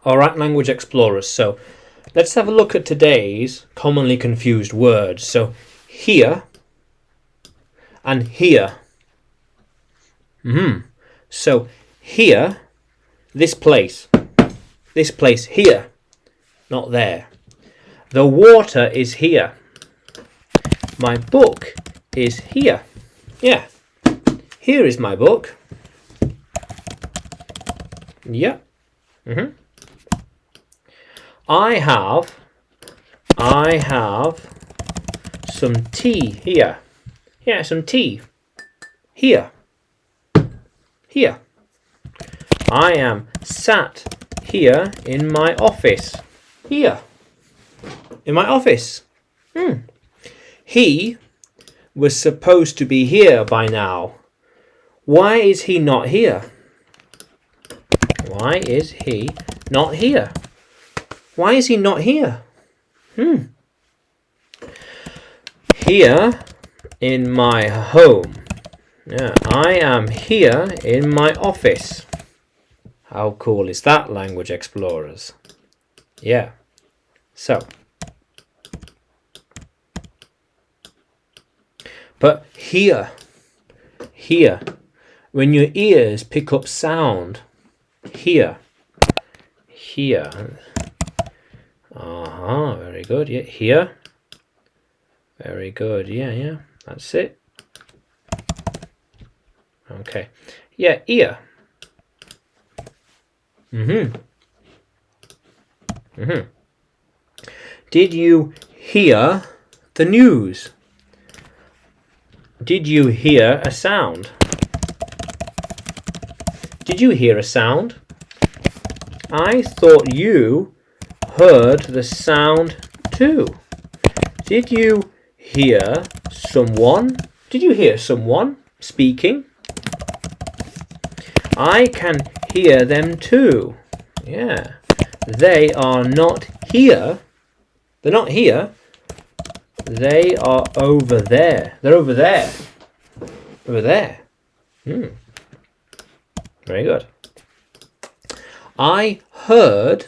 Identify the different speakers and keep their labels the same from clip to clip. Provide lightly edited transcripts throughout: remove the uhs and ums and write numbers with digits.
Speaker 1: Alright, language explorers, so let's have a look at today's commonly confused words. So here and here. So here, this place here, not there. The water is here. My book is here. Yeah, here is my book. Yeah. I have some tea here. Yeah, some tea. Here. Here. I am sat here in my office. Here. In my office. He was supposed to be here by now. Why is he not here? Why is he not here? Why is he not here? Here in my home. Yeah, I am here in my office. How cool is that, language explorers? Yeah. So. But here, when your ears pick up sound, here. Very good. Yeah, here. Very good. Yeah. That's it. Okay. Yeah, ear. Did you hear the news? Did you hear a sound? Did you hear a sound? I thought you heard the sound too. Did you hear someone? Did you hear someone speaking? I can hear them too. Yeah. They are not here. They're not here. They are over there. They're over there. Over there. Very good. I heard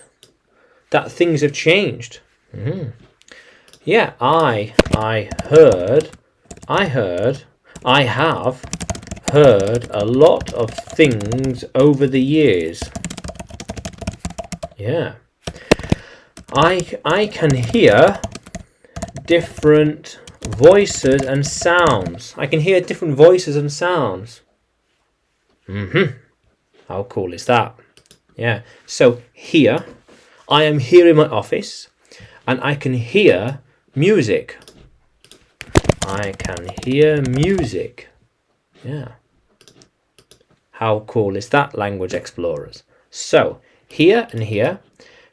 Speaker 1: that things have changed. Yeah, I have heard a lot of things over the years. Yeah. I can hear different voices and sounds. I can hear different voices and sounds. How cool is that? Yeah. So here, I am here in my office, and I can hear music. I can hear music. Yeah. How cool is that, language explorers? So, here and here,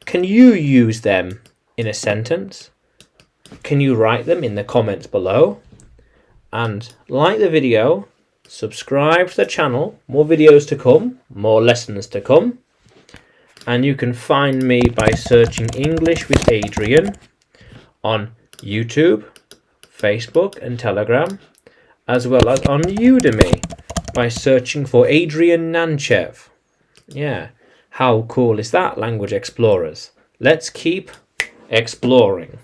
Speaker 1: can you use them in a sentence? Can you write them in the comments below? And like the video, subscribe to the channel, more videos to come, more lessons to come. And you can find me by searching English with Adrian on YouTube, Facebook and Telegram, as well as on Udemy by searching for Adrian Nanchev. Yeah, how cool is that, language explorers? Let's keep exploring.